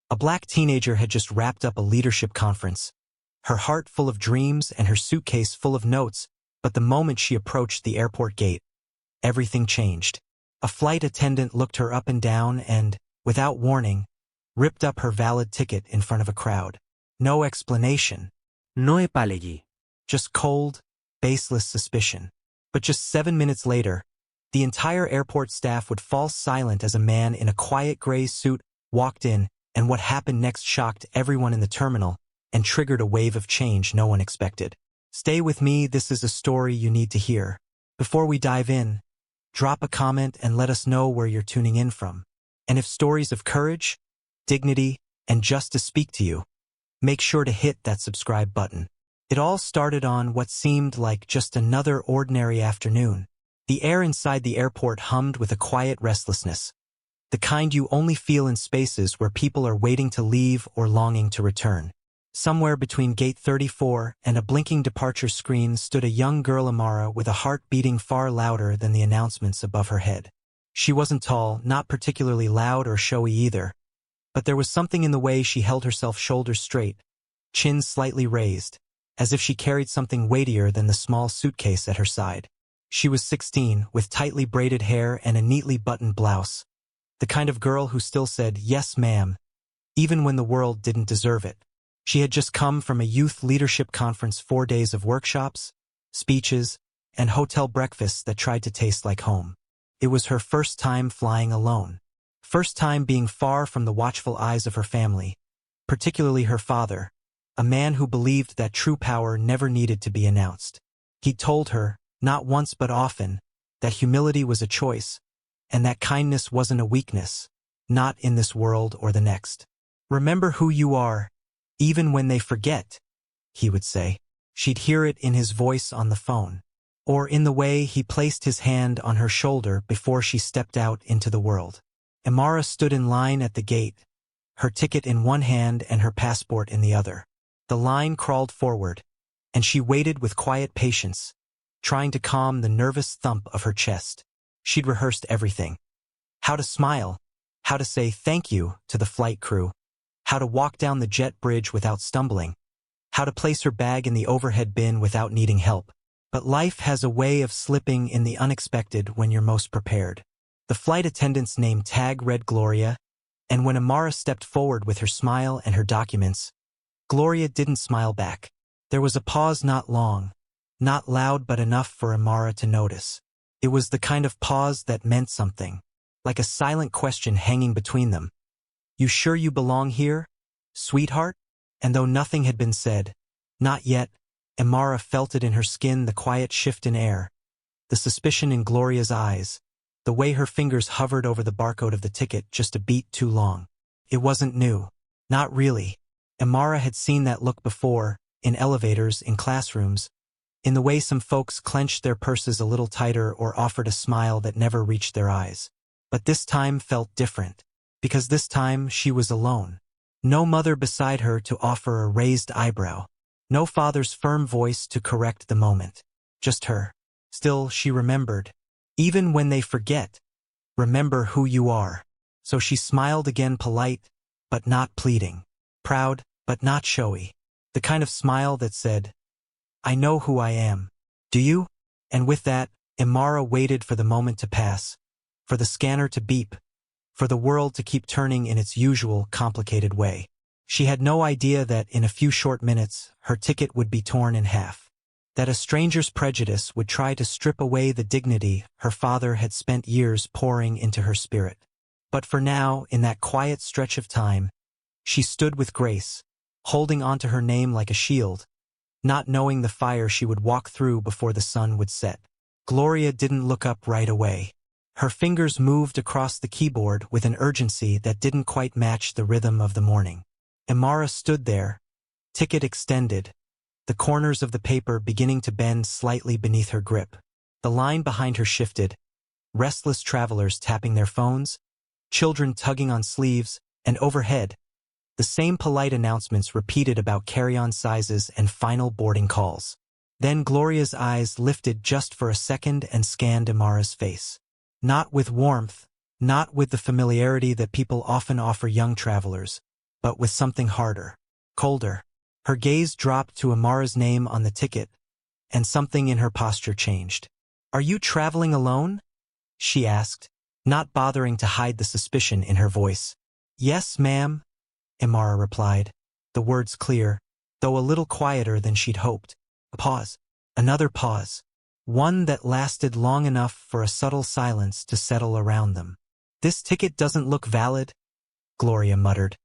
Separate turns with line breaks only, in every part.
A black teenager had just wrapped up a leadership conference, her heart full of dreams and her suitcase full of notes, but the moment she approached the airport gate, everything changed. A flight attendant looked her up and down and, without warning, ripped up her valid ticket in front of a crowd. No explanation.
No apology.
Just cold, baseless suspicion. But just 7 minutes later, the entire airport staff would fall silent as a man in a quiet gray suit walked in, and what happened next shocked everyone in the terminal and triggered a wave of change no one expected. Stay with me, this is a story you need to hear. Before we dive in, drop a comment and let us know where you're tuning in from. And if stories of courage, dignity, and justice speak to you, make sure to hit that subscribe button. It all started on what seemed like just another ordinary afternoon. The air inside the airport hummed with a quiet restlessness, the kind you only feel in spaces where people are waiting to leave or longing to return. Somewhere between Gate 34 and a blinking departure screen stood a young girl, Amara, with a heart beating far louder than the announcements above her head. She wasn't tall, not particularly loud or showy either, but there was something in the way she held herself, shoulders straight, chin slightly raised, as if she carried something weightier than the small suitcase at her side. She was 16, with tightly braided hair and a neatly buttoned blouse, the kind of girl who still said, "Yes, ma'am," even when the world didn't deserve it. She had just come from a youth leadership conference, 4 days of workshops, speeches, and hotel breakfasts that tried to taste like home. It was her first time flying alone. First time being far from the watchful eyes of her family, particularly her father, a man who believed that true power never needed to be announced. He told her, not once but often, that humility was a choice, and that kindness wasn't a weakness, not in this world or the next. "Remember who you are, even when they forget," he would say. She'd hear it in his voice on the phone, or in the way he placed his hand on her shoulder before she stepped out into the world. Amara stood in line at the gate, her ticket in one hand and her passport in the other. The line crawled forward, and she waited with quiet patience, trying to calm the nervous thump of her chest. She'd rehearsed everything. How to smile, how to say thank you to the flight crew, how to walk down the jet bridge without stumbling, how to place her bag in the overhead bin without needing help. But life has a way of slipping in the unexpected when you're most prepared. The flight attendant's name tag read Gloria, and when Amara stepped forward with her smile and her documents, Gloria didn't smile back. There was a pause, not long, not loud but enough for Amara to notice. It was the kind of pause that meant something, like a silent question hanging between them. "You sure you belong here, sweetheart?" And though nothing had been said, not yet, Amara felt it in her skin, the quiet shift in air, the suspicion in Gloria's eyes, the way her fingers hovered over the barcode of the ticket just a beat too long. It wasn't new. Not really. Amara had seen that look before, in elevators, in classrooms, in the way some folks clenched their purses a little tighter or offered a smile that never reached their eyes. But this time felt different, because this time she was alone. No mother beside her to offer a raised eyebrow. No father's firm voice to correct the moment. Just her. Still, she remembered. Even when they forget, remember who you are. So she smiled again, polite, but not pleading. Proud, but not showy. The kind of smile that said, "I know who I am. Do you?" And with that, Amara waited for the moment to pass, for the scanner to beep, for the world to keep turning in its usual complicated way. She had no idea that in a few short minutes, her ticket would be torn in half. That a stranger's prejudice would try to strip away the dignity her father had spent years pouring into her spirit. But for now, in that quiet stretch of time, she stood with grace, holding onto her name like a shield, not knowing the fire she would walk through before the sun would set. Gloria didn't look up right away. Her fingers moved across the keyboard with an urgency that didn't quite match the rhythm of the morning. Amara stood there, ticket extended, the corners of the paper beginning to bend slightly beneath her grip. The line behind her shifted, restless travelers tapping their phones, children tugging on sleeves, and overhead, the same polite announcements repeated about carry-on sizes and final boarding calls. Then Gloria's eyes lifted just for a second and scanned Amara's face. Not with warmth, not with the familiarity that people often offer young travelers, but with something harder, colder. Her gaze dropped to Amara's name on the ticket, and something in her posture changed. "Are you traveling alone?" she asked, not bothering to hide the suspicion in her voice. "Yes, ma'am," Amara replied, the words clear, though a little quieter than she'd hoped. A pause. Another pause. One that lasted long enough for a subtle silence to settle around them. "This ticket doesn't look valid," Gloria muttered,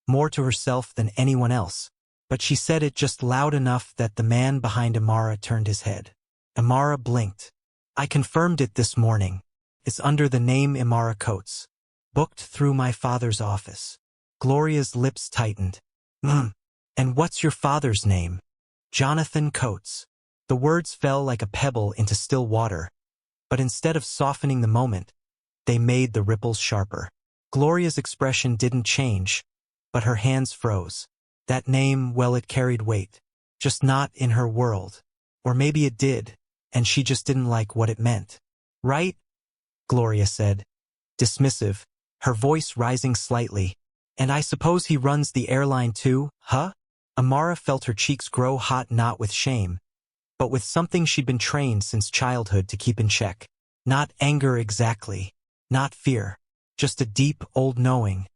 more to herself than anyone else, but she said it just loud enough that the man behind Amara turned his head. Amara blinked. "I confirmed it this morning. It's under the name Amara Coates. Booked through my father's office." Gloria's lips tightened. "And what's your father's name?" "Jonathan Coates." The words fell like a pebble into still water, but instead of softening the moment, they made the ripples sharper. Gloria's expression didn't change, but her hands froze. That name, well, it carried weight. Just not in her world. Or maybe it did, and she just didn't like what it meant. "Right?" Gloria said, dismissive, her voice rising slightly. "And I suppose he runs the airline too, huh?" Amara felt her cheeks grow hot, not with shame, but with something she'd been trained since childhood to keep in check. Not anger exactly, not fear, just a deep, old knowing.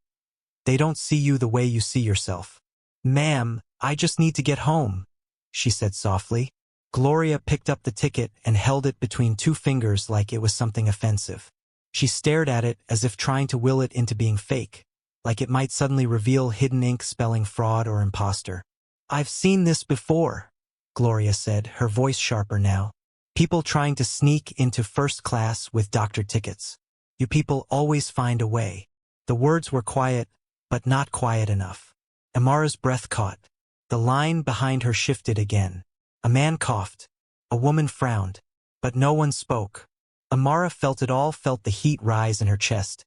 "They don't see you the way you see yourself." "Ma'am, I just need to get home," she said softly. Gloria picked up the ticket and held it between two fingers like it was something offensive. She stared at it as if trying to will it into being fake, like it might suddenly reveal hidden ink spelling fraud or imposter. "I've seen this before," Gloria said, her voice sharper now. "People trying to sneak into first class with doctor tickets. You people always find a way." The words were quiet, but not quiet enough. Amara's breath caught. The line behind her shifted again. A man coughed. A woman frowned. But no one spoke. Amara felt it all, felt the heat rise in her chest,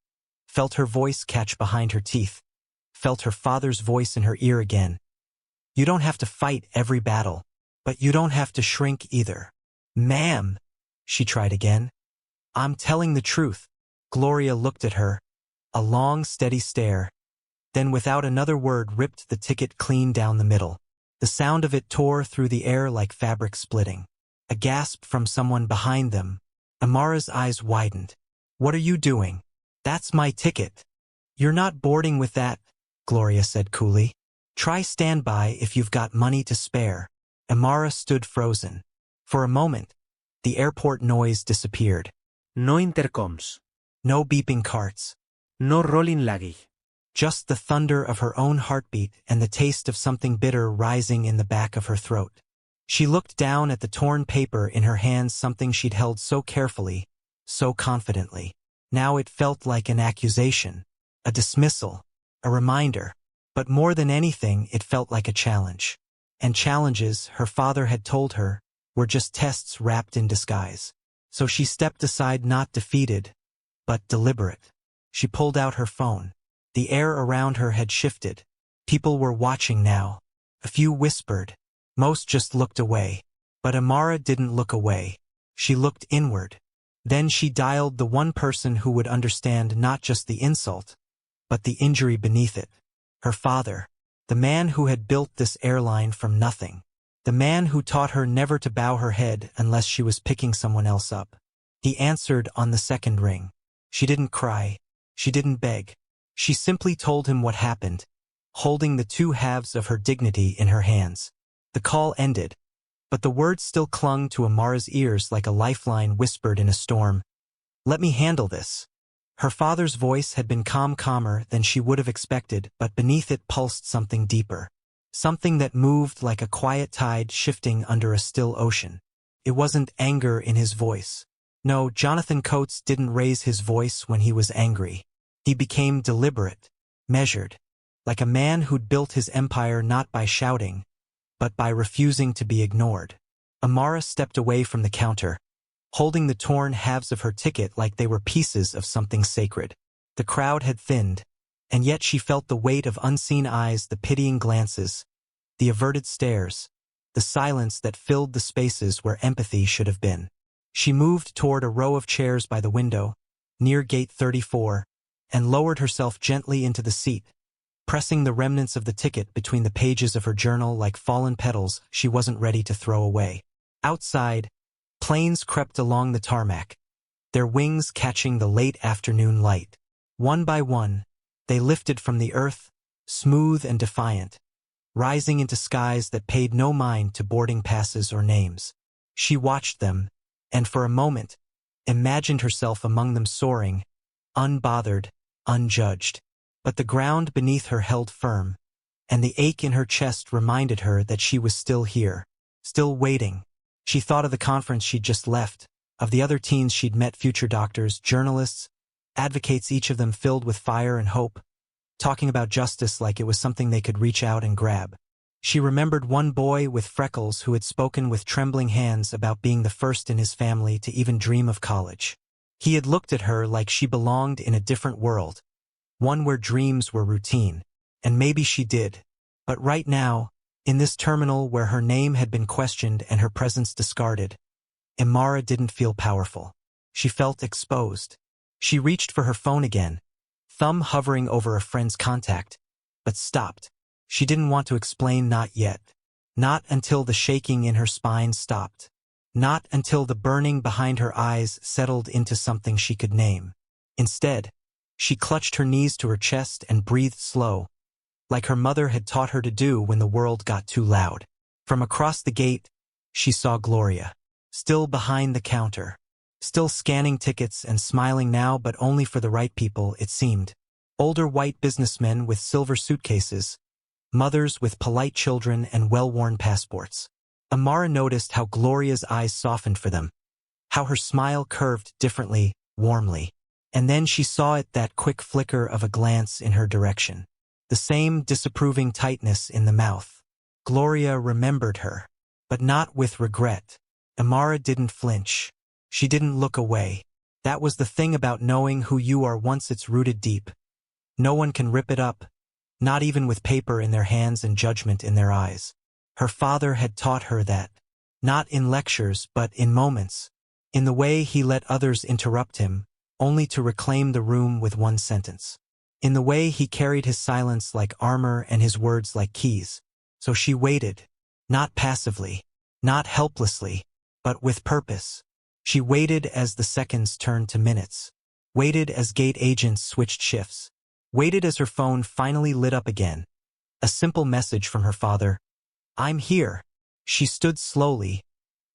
felt her voice catch behind her teeth, felt her father's voice in her ear again. "You don't have to fight every battle, but you don't have to shrink either." "Ma'am," she tried again. "I'm telling the truth." Gloria looked at her, a long, steady stare, then without another word ripped the ticket clean down the middle. The sound of it tore through the air like fabric splitting. A gasp from someone behind them. Amara's eyes widened. "What are you doing?" "That's my ticket." "You're not boarding with that," Gloria said coolly. "Try standby if you've got money to spare." Amara stood frozen. For a moment, the airport noise disappeared.
No intercoms.
No beeping carts.
No rolling luggage.
Just the thunder of her own heartbeat and the taste of something bitter rising in the back of her throat. She looked down at the torn paper in her hands, something she'd held so carefully, so confidently. Now it felt like an accusation, a dismissal, a reminder. But more than anything, it felt like a challenge. And challenges, her father had told her, were just tests wrapped in disguise. So she stepped aside, not defeated, but deliberate. She pulled out her phone. The air around her had shifted. People were watching now. A few whispered. Most just looked away. But Amara didn't look away. She looked inward. Then she dialed the one person who would understand not just the insult, but the injury beneath it. Her father. The man who had built this airline from nothing. The man who taught her never to bow her head unless she was picking someone else up. He answered on the second ring. She didn't cry. She didn't beg. She simply told him what happened, holding the two halves of her dignity in her hands. The call ended, but the words still clung to Amara's ears like a lifeline whispered in a storm. "Let me handle this." Her father's voice had been calmer than she would have expected, but beneath it pulsed something deeper. Something that moved like a quiet tide shifting under a still ocean. It wasn't anger in his voice. No, Jonathan Coates didn't raise his voice when he was angry. He became deliberate, measured, like a man who'd built his empire not by shouting, but by refusing to be ignored. Amara stepped away from the counter, holding the torn halves of her ticket like they were pieces of something sacred. The crowd had thinned, and yet she felt the weight of unseen eyes, the pitying glances, the averted stares, the silence that filled the spaces where empathy should have been. She moved toward a row of chairs by the window, near gate 34, and lowered herself gently into the seat, pressing the remnants of the ticket between the pages of her journal like fallen petals she wasn't ready to throw away. Outside, planes crept along the tarmac, their wings catching the late afternoon light. One by one, they lifted from the earth, smooth and defiant, rising into skies that paid no mind to boarding passes or names. She watched them, and for a moment, imagined herself among them soaring, unbothered, unjudged. But the ground beneath her held firm, and the ache in her chest reminded her that she was still here, still waiting. She thought of the conference she'd just left, of the other teens she'd met, future doctors, journalists, advocates, each of them filled with fire and hope, talking about justice like it was something they could reach out and grab. She remembered one boy with freckles who had spoken with trembling hands about being the first in his family to even dream of college. He had looked at her like she belonged in a different world, one where dreams were routine, and maybe she did. But right now, in this terminal where her name had been questioned and her presence discarded, Amara didn't feel powerful. She felt exposed. She reached for her phone again, thumb hovering over a friend's contact, but stopped. She didn't want to explain, not yet. Not until the shaking in her spine stopped. Not until the burning behind her eyes settled into something she could name. Instead, she clutched her knees to her chest and breathed slow, like her mother had taught her to do when the world got too loud. From across the gate, she saw Gloria, still behind the counter, still scanning tickets and smiling now, but only for the right people, it seemed. Older white businessmen with silver suitcases, mothers with polite children and well-worn passports. Amara noticed how Gloria's eyes softened for them, how her smile curved differently, warmly. And then she saw it, that quick flicker of a glance in her direction. The same disapproving tightness in the mouth. Gloria remembered her, but not with regret. Amara didn't flinch. She didn't look away. That was the thing about knowing who you are once it's rooted deep. No one can rip it up, not even with paper in their hands and judgment in their eyes. Her father had taught her that, not in lectures but in moments, in the way he let others interrupt him, only to reclaim the room with one sentence. In the way he carried his silence like armor and his words like keys. So she waited, not passively, not helplessly, but with purpose. She waited as the seconds turned to minutes, waited as gate agents switched shifts, waited as her phone finally lit up again. A simple message from her father. "I'm here." She stood slowly,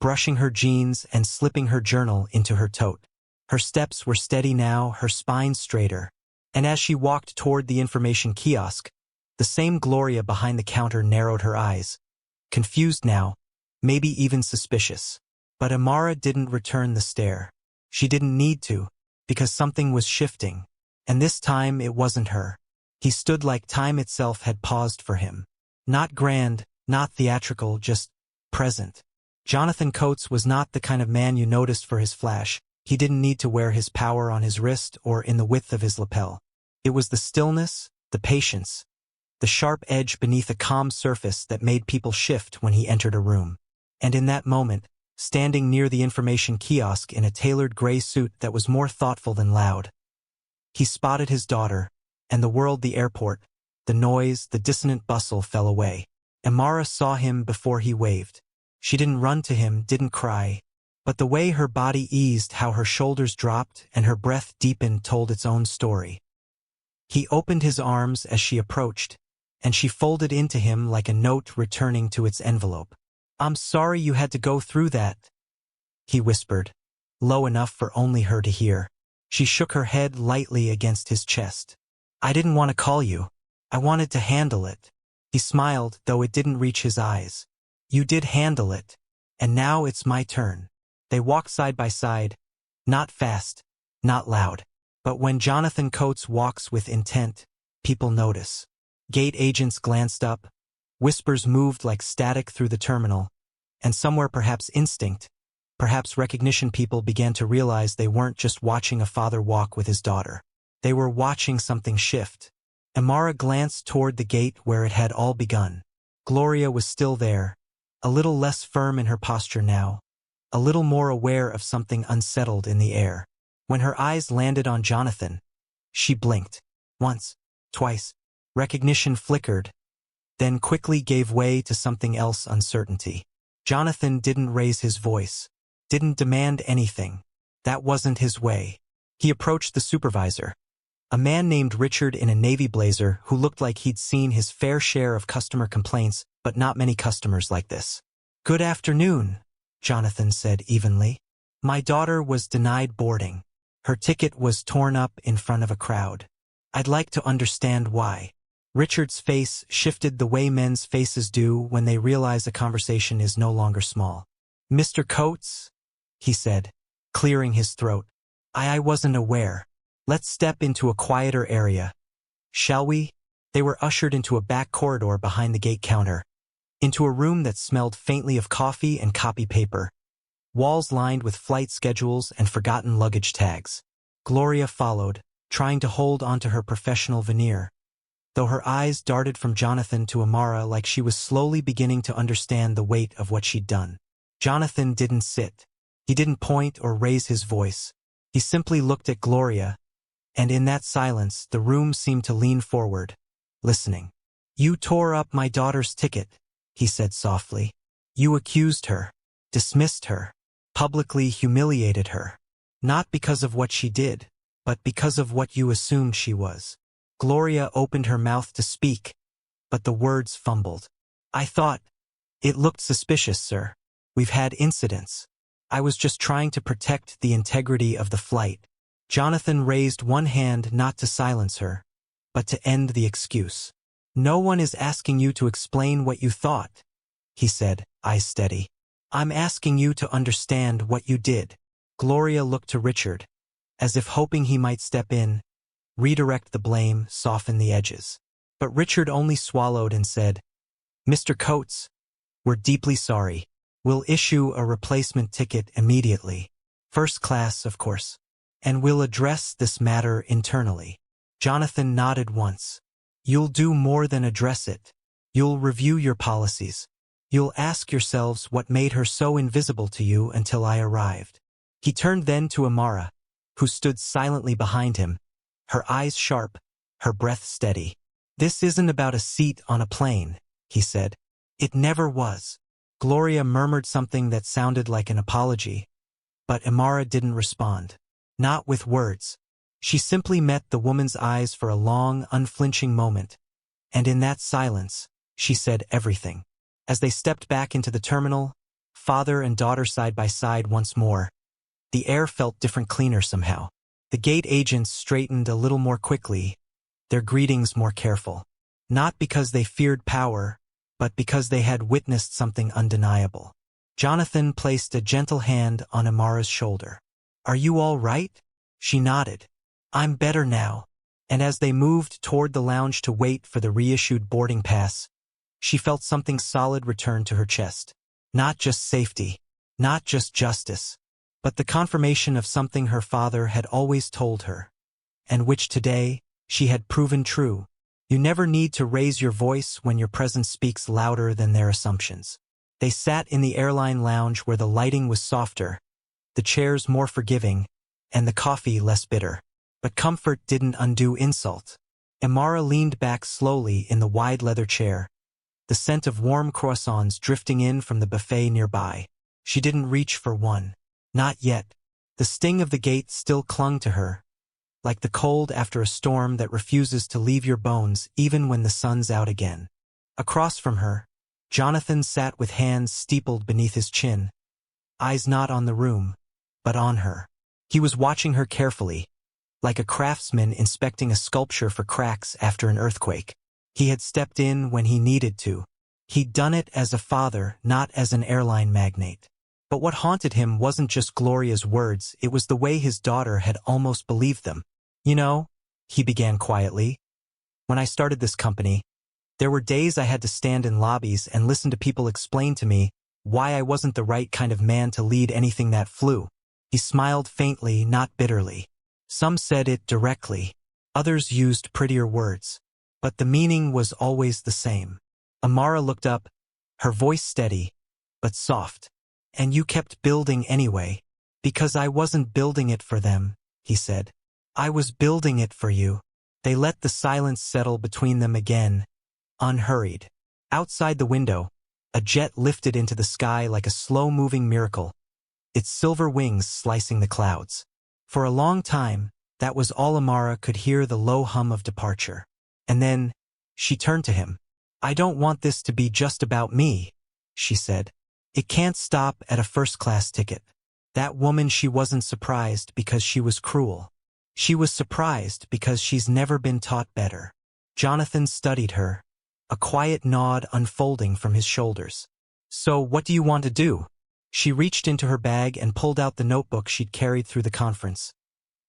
brushing her jeans and slipping her journal into her tote. Her steps were steady now, her spine straighter. And as she walked toward the information kiosk, the same Gloria behind the counter narrowed her eyes. Confused now, maybe even suspicious. But Amara didn't return the stare. She didn't need to, because something was shifting. And this time it wasn't her. He stood like time itself had paused for him. Not grand, not theatrical, just present. Jonathan Coates was not the kind of man you noticed for his flash. He didn't need to wear his power on his wrist or in the width of his lapel. It was the stillness, the patience, the sharp edge beneath a calm surface that made people shift when he entered a room. And in that moment, standing near the information kiosk in a tailored gray suit that was more thoughtful than loud, he spotted his daughter, and the world, the airport, the noise, the dissonant bustle fell away. Amara saw him before he waved. She didn't run to him, didn't cry, but the way her body eased, how her shoulders dropped, and her breath deepened told its own story. He opened his arms as she approached, and she folded into him like a note returning to its envelope. "I'm sorry you had to go through that," he whispered, low enough for only her to hear. She shook her head lightly against his chest. "I didn't want to call you. I wanted to handle it." He smiled, though it didn't reach his eyes. "You did handle it, and now it's my turn." They walked side by side, not fast, not loud. But when Jonathan Coates walks with intent, people notice. Gate agents glanced up, whispers moved like static through the terminal, and somewhere, perhaps instinct, perhaps recognition, people began to realize they weren't just watching a father walk with his daughter. They were watching something shift. Amara glanced toward the gate where it had all begun. Gloria was still there, a little less firm in her posture now, a little more aware of something unsettled in the air. When her eyes landed on Jonathan, she blinked. Once, twice, Recognition flickered, then quickly gave way to something else: uncertainty. Jonathan didn't raise his voice, didn't demand anything. That wasn't his way. He approached the supervisor, a man named Richard in a navy blazer who looked like he'd seen his fair share of customer complaints, but not many customers like this. "Good afternoon," Jonathan said evenly. "My daughter was denied boarding. Her ticket was torn up in front of a crowd. I'd like to understand why." Richard's face shifted the way men's faces do when they realize a conversation is no longer small. "Mr. Coates," he said, clearing his throat, I wasn't aware. Let's step into a quieter area. Shall we?" They were ushered into a back corridor behind the gate counter, into a room that smelled faintly of coffee and copy paper, walls lined with flight schedules and forgotten luggage tags. Gloria followed, trying to hold onto her professional veneer, though her eyes darted from Jonathan to Amara like she was slowly beginning to understand the weight of what she'd done. Jonathan didn't sit. He didn't point or raise his voice. He simply looked at Gloria, and in that silence the room seemed to lean forward, listening. "You tore up my daughter's ticket," he said softly. "You accused her, dismissed her, publicly humiliated her. Not because of what she did, but because of what you assumed she was." Gloria opened her mouth to speak, but the words fumbled. "I thought it looked suspicious, sir. We've had incidents. I was just trying to protect the integrity of the flight." Jonathan raised one hand not to silence her, but to end the excuse. "No one is asking you to explain what you thought," he said, eyes steady. "I'm asking you to understand what you did." Gloria looked to Richard, as if hoping he might step in, redirect the blame, soften the edges. But Richard only swallowed and said, "Mr. Coates, we're deeply sorry. We'll issue a replacement ticket immediately. First class, of course. And we'll address this matter internally." Jonathan nodded once. "You'll do more than address it. You'll review your policies. You'll ask yourselves what made her so invisible to you until I arrived." He turned then to Amara, who stood silently behind him, her eyes sharp, her breath steady. "This isn't about a seat on a plane," he said. "It never was." Gloria murmured something that sounded like an apology, but Amara didn't respond. Not with words. She simply met the woman's eyes for a long, unflinching moment, and in that silence, she said everything. As they stepped back into the terminal, father and daughter side by side once more, the air felt different, cleaner somehow. The gate agents straightened a little more quickly, their greetings more careful. Not because they feared power, but because they had witnessed something undeniable. Jonathan placed a gentle hand on Amara's shoulder. "Are you all right?" She nodded. "I'm better now." And as they moved toward the lounge to wait for the reissued boarding pass, she felt something solid return to her chest. Not just safety, not just justice, but the confirmation of something her father had always told her, and which today she had proven true. You never need to raise your voice when your presence speaks louder than their assumptions. They sat in the airline lounge where the lighting was softer, the chairs more forgiving, and the coffee less bitter. But comfort didn't undo insult. Amara leaned back slowly in the wide leather chair, the scent of warm croissants drifting in from the buffet nearby. She didn't reach for one. Not yet. The sting of the gate still clung to her, like the cold after a storm that refuses to leave your bones even when the sun's out again. Across from her, Jonathan sat with hands steepled beneath his chin, eyes not on the room, but on her. He was watching her carefully, like a craftsman inspecting a sculpture for cracks after an earthquake. He had stepped in when he needed to. He'd done it as a father, not as an airline magnate. But what haunted him wasn't just Gloria's words, it was the way his daughter had almost believed them. "You know," he began quietly, "when I started this company, there were days I had to stand in lobbies and listen to people explain to me why I wasn't the right kind of man to lead anything that flew." He smiled faintly, not bitterly. Some said it directly, others used prettier words, but the meaning was always the same. Amara looked up, her voice steady, but soft. "And you kept building anyway." "Because I wasn't building it for them," he said. "I was building it for you." They let the silence settle between them again, unhurried. Outside the window, a jet lifted into the sky like a slow-moving miracle, its silver wings slicing the clouds. For a long time, that was all Amara could hear, the low hum of departure. And then, she turned to him. "I don't want this to be just about me," she said. "It can't stop at a first-class ticket." That woman, she wasn't surprised because she was cruel. She was surprised because she's never been taught better. Jonathan studied her, a quiet nod unfolding from his shoulders. "So what do you want to do?" She reached into her bag and pulled out the notebook she'd carried through the conference.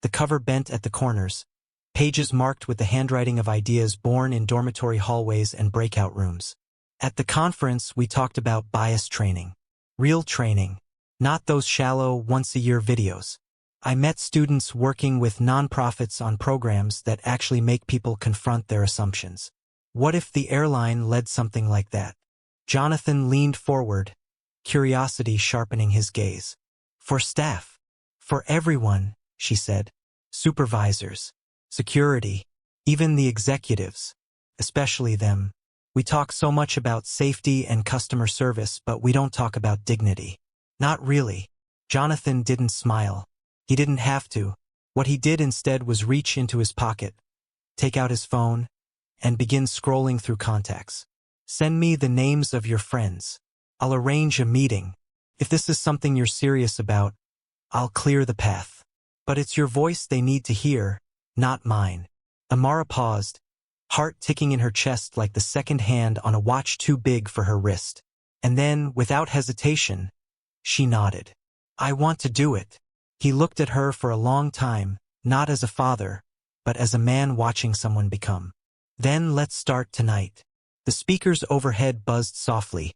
The cover bent at the corners, pages marked with the handwriting of ideas born in dormitory hallways and breakout rooms. "At the conference, we talked about bias training. Real training, not those shallow, once-a-year videos. I met students working with nonprofits on programs that actually make people confront their assumptions. What if the airline led something like that?" Jonathan leaned forward, curiosity sharpening his gaze. "For staff. For everyone," she said. "Supervisors, security, even the executives, especially them. We talk so much about safety and customer service, but we don't talk about dignity." "Not really." Jonathan didn't smile. He didn't have to. What he did instead was reach into his pocket, take out his phone, and begin scrolling through contacts. "Send me the names of your friends. I'll arrange a meeting. If this is something you're serious about, I'll clear the path. But it's your voice they need to hear, not mine." Amara paused, heart ticking in her chest like the second hand on a watch too big for her wrist. And then, without hesitation, she nodded. "I want to do it." He looked at her for a long time, not as a father, but as a man watching someone become. "Then let's start tonight." The speakers overhead buzzed softly,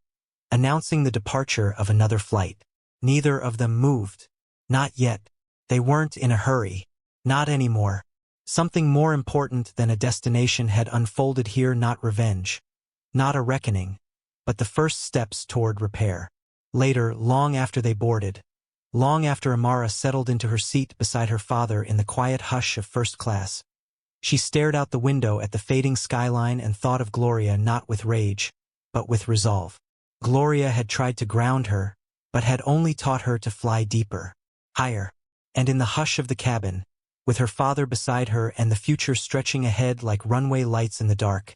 announcing the departure of another flight. Neither of them moved. Not yet. They weren't in a hurry. Not anymore. Something more important than a destination had unfolded here, not revenge, not a reckoning, but the first steps toward repair. Later, long after they boarded, long after Amara settled into her seat beside her father in the quiet hush of first class, she stared out the window at the fading skyline and thought of Gloria, not with rage, but with resolve. Gloria had tried to ground her, but had only taught her to fly deeper, higher. And in the hush of the cabin, with her father beside her and the future stretching ahead like runway lights in the dark,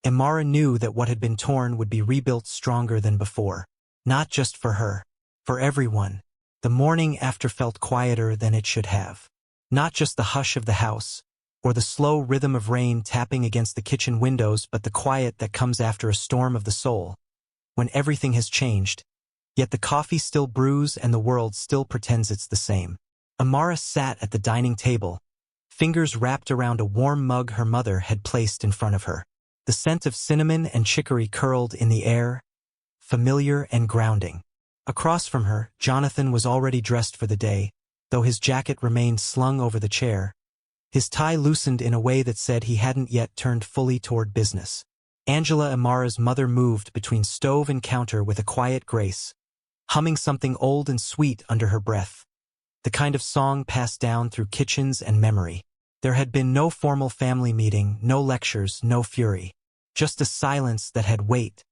Amara knew that what had been torn would be rebuilt stronger than before. Not just for her, for everyone. The morning after felt quieter than it should have. Not just the hush of the house, or the slow rhythm of rain tapping against the kitchen windows, but the quiet that comes after a storm of the soul, when everything has changed, yet the coffee still brews and the world still pretends it's the same. Amara sat at the dining table, fingers wrapped around a warm mug her mother had placed in front of her. The scent of cinnamon and chicory curled in the air, familiar and grounding. Across from her, Jonathan was already dressed for the day, though his jacket remained slung over the chair. His tie loosened in a way that said he hadn't yet turned fully toward business. Angela, Amara's mother, moved between stove and counter with a quiet grace, humming something old and sweet under her breath. The kind of song passed down through kitchens and memory. There had been no formal family meeting, no lectures, no fury. Just a silence that had weight,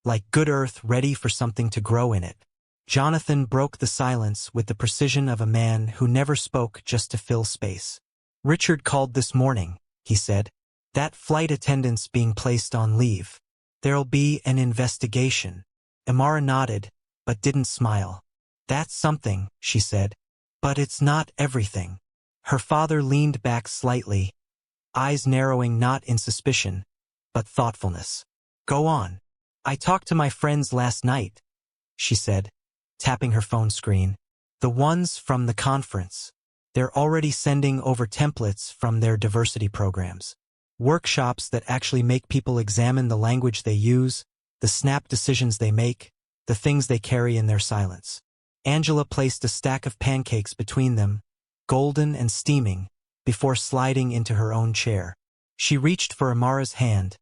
like good earth ready for something to grow in it. Jonathan broke the silence with the precision of a man who never spoke just to fill space. "Richard called this morning," he said. "That flight attendant's being placed on leave. There'll be an investigation." Amara nodded, but didn't smile. "That's something," she said. "But it's not everything." Her father leaned back slightly, eyes narrowing not in suspicion, but thoughtfulness. "Go on." "I talked to my friends last night," she said, tapping her phone screen. "The ones from the conference. They're already sending over templates from their diversity programs. Workshops that actually make people examine the language they use, the snap decisions they make, the things they carry in their silence." Angela placed a stack of pancakes between them, golden and steaming, before sliding into her own chair. She reached for Amara's hand,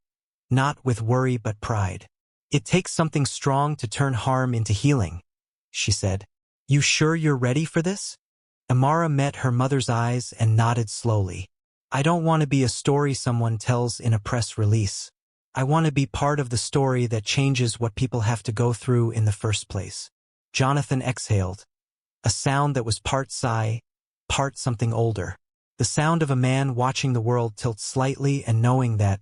not with worry but pride. "It takes something strong to turn harm into healing," she said. "You sure you're ready for this?" Amara met her mother's eyes and nodded slowly. I don't want to be a story someone tells in a press release. I want to be part of the story that changes what people have to go through in the first place. Jonathan exhaled, a sound that was part sigh, part something older. The sound of a man watching the world tilt slightly and knowing that,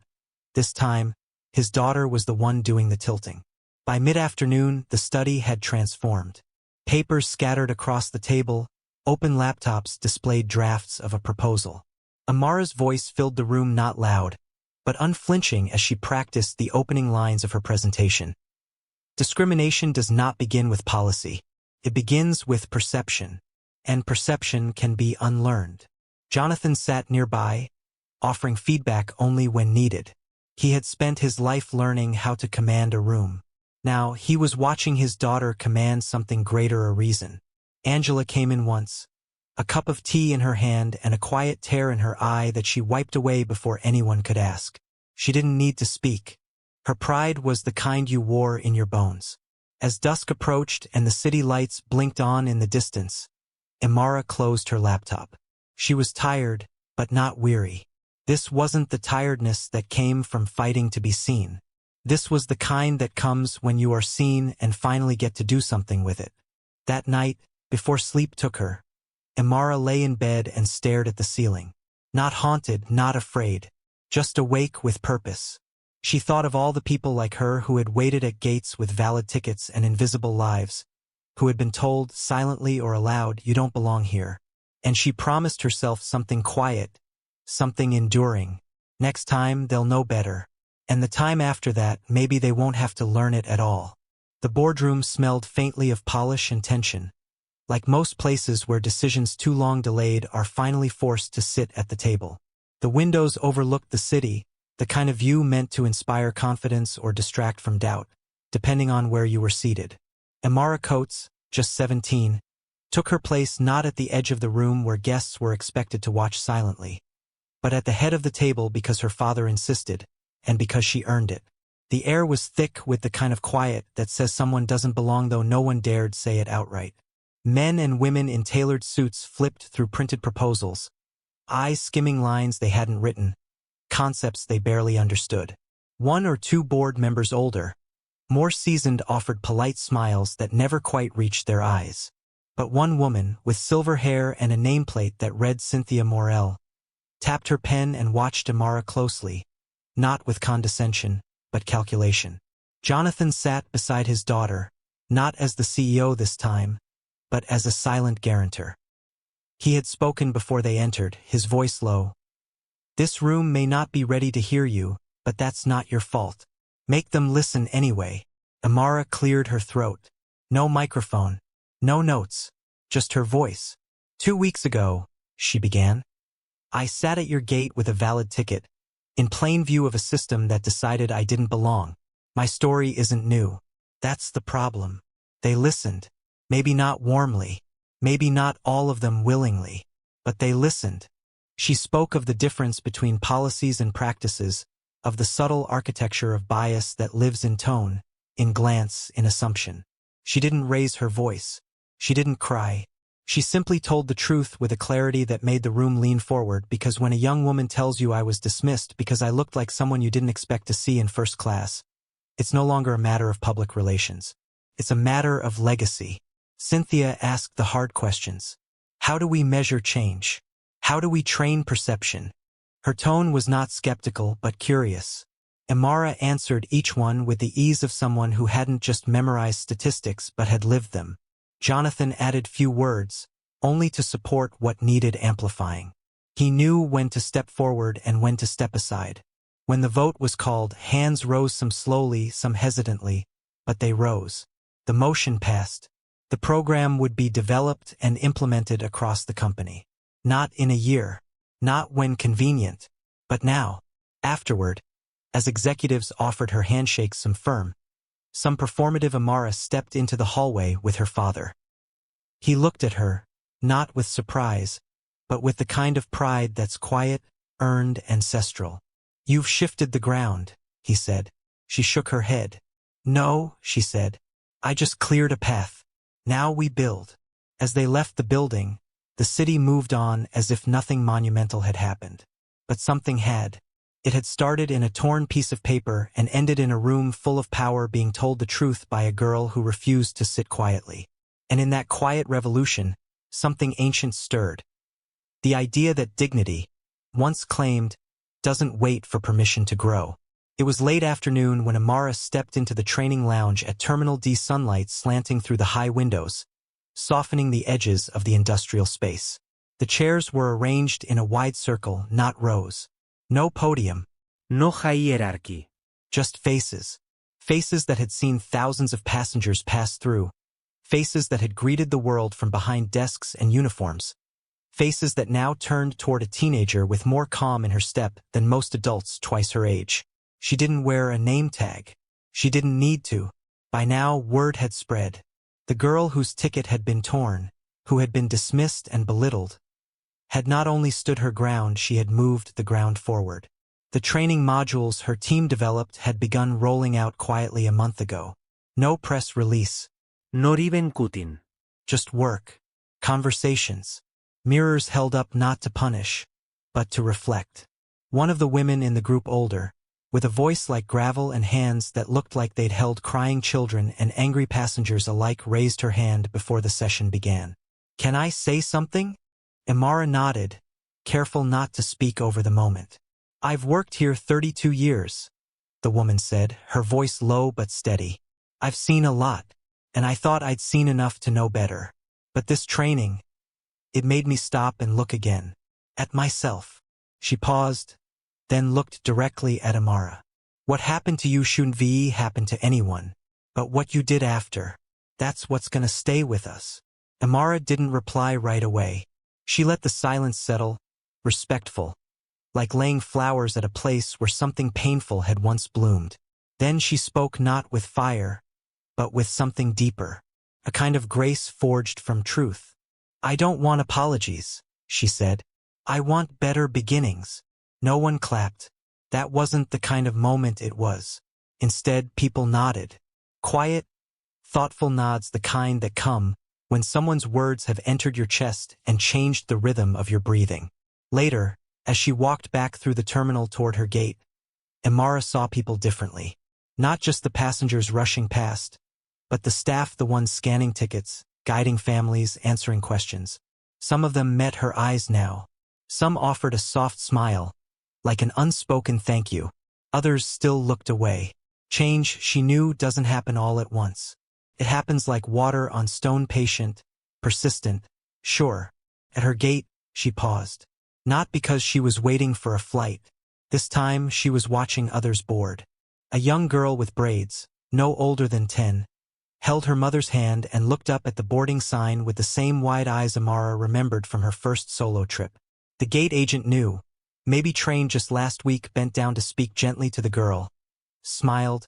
this time, his daughter was the one doing the tilting. By mid-afternoon, the study had transformed. Papers scattered across the table, open laptops displayed drafts of a proposal. Amara's voice filled the room, not loud, but unflinching as she practiced the opening lines of her presentation. Discrimination does not begin with policy. It begins with perception, and perception can be unlearned. Jonathan sat nearby, offering feedback only when needed. He had spent his life learning how to command a room. Now, he was watching his daughter command something greater a reason. Angela came in once, a cup of tea in her hand and a quiet tear in her eye that she wiped away before anyone could ask. She didn't need to speak. Her pride was the kind you wore in your bones. As dusk approached and the city lights blinked on in the distance, Amara closed her laptop. She was tired, but not weary. This wasn't the tiredness that came from fighting to be seen. This was the kind that comes when you are seen and finally get to do something with it. That night, before sleep took her, Amara lay in bed and stared at the ceiling. Not haunted, not afraid, just awake with purpose. She thought of all the people like her who had waited at gates with valid tickets and invisible lives, who had been told, silently or aloud, you don't belong here. And she promised herself something quiet, something enduring. Next time, they'll know better. And the time after that, maybe they won't have to learn it at all. The boardroom smelled faintly of polish and tension. Like most places where decisions too long delayed are finally forced to sit at the table. The windows overlooked the city, the kind of view meant to inspire confidence or distract from doubt, depending on where you were seated. Amara Coates, just 17, took her place not at the edge of the room where guests were expected to watch silently, but at the head of the table because her father insisted, and because she earned it. The air was thick with the kind of quiet that says someone doesn't belong though no one dared say it outright. Men and women in tailored suits flipped through printed proposals, eyes skimming lines they hadn't written, concepts they barely understood. One or two board members older, more seasoned, offered polite smiles that never quite reached their eyes. But one woman, with silver hair and a nameplate that read Cynthia Morel, tapped her pen and watched Amara closely, not with condescension, but calculation. Jonathan sat beside his daughter, not as the CEO this time, but as a silent guarantor. He had spoken before they entered, his voice low. This room may not be ready to hear you, but that's not your fault. Make them listen anyway. Amara cleared her throat. No microphone. No notes, just her voice. 2 weeks ago, she began, I sat at your gate with a valid ticket, in plain view of a system that decided I didn't belong. My story isn't new. That's the problem. They listened. Maybe not warmly. Maybe not all of them willingly. But they listened. She spoke of the difference between policies and practices, of the subtle architecture of bias that lives in tone, in glance, in assumption. She didn't raise her voice. She didn't cry. She simply told the truth with a clarity that made the room lean forward, because when a young woman tells you I was dismissed because I looked like someone you didn't expect to see in first class, it's no longer a matter of public relations. It's a matter of legacy. Cynthia asked the hard questions. How do we measure change? How do we train perception? Her tone was not skeptical but curious. Amara answered each one with the ease of someone who hadn't just memorized statistics but had lived them. Jonathan added few words, only to support what needed amplifying. He knew when to step forward and when to step aside. When the vote was called, hands rose, some slowly, some hesitantly, but they rose. The motion passed. The program would be developed and implemented across the company. Not in a year, not when convenient, but now. Afterward, as executives offered her handshakes, some firm, some performative, Amara stepped into the hallway with her father. He looked at her, not with surprise, but with the kind of pride that's quiet, earned, ancestral. You've shifted the ground, he said. She shook her head. No, she said. I just cleared a path. Now we build. As they left the building, the city moved on as if nothing monumental had happened. but something had. It had started in a torn piece of paper and ended in a room full of power being told the truth by a girl who refused to sit quietly. And in that quiet revolution, something ancient stirred. The idea that dignity, once claimed, doesn't wait for permission to grow. It was late afternoon when Amara stepped into the training lounge at Terminal D, sunlight slanting through the high windows, softening the edges of the industrial space. The chairs were arranged in a wide circle, not rows. No podium.
No hierarchy.
Just faces. Faces that had seen thousands of passengers pass through. Faces that had greeted the world from behind desks and uniforms. Faces that now turned toward a teenager with more calm in her step than most adults twice her age. She didn't wear a name tag. She didn't need to. By now, word had spread. The girl whose ticket had been torn, who had been dismissed and belittled, had not only stood her ground, she had moved the ground forward. The training modules her team developed had begun rolling out quietly a month ago. No press release.
Not even cutting.
Just work. Conversations. Mirrors held up not to punish, but to reflect. One of the women in the group, older, with a voice like gravel and hands that looked like they'd held crying children and angry passengers alike, raised her hand before the session began. "Can I say something?" Amara nodded, careful not to speak over the moment. "I've worked here 32 years, the woman said, her voice low but steady. "I've seen a lot, and I thought I'd seen enough to know better. But this training, it made me stop and look again. At myself." She paused, then looked directly at Amara. "What happened to you shouldn't happen to anyone. But what you did after, that's what's gonna stay with us." Amara didn't reply right away. She let the silence settle, respectful, like laying flowers at a place where something painful had once bloomed. Then she spoke, not with fire, but with something deeper, a kind of grace forged from truth. "I don't want apologies," she said. "I want better beginnings." No one clapped. That wasn't the kind of moment it was. Instead, people nodded. Quiet, thoughtful nods, the kind that come when someone's words have entered your chest and changed the rhythm of your breathing. Later, as she walked back through the terminal toward her gate, Amara saw people differently. Not just the passengers rushing past, but the staff, the ones scanning tickets, guiding families, answering questions. Some of them met her eyes now. Some offered a soft smile, like an unspoken thank you. Others still looked away. Change, she knew, doesn't happen all at once. It happens like water on stone, patient, persistent, sure. At her gate, she paused. Not because she was waiting for a flight. This time, she was watching others board. A young girl with braids, no older than 10, held her mother's hand and looked up at the boarding sign with the same wide eyes Amara remembered from her first solo trip. The gate agent knew, maybe trained just last week, bent down to speak gently to the girl, smiled,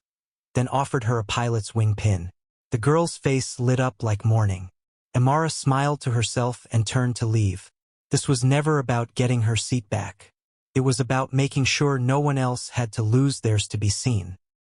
then offered her a pilot's wing pin. The girl's face lit up like morning. Amara smiled to herself and turned to leave. This was never about getting her seat back. It was about making sure no one else had to lose theirs to be seen.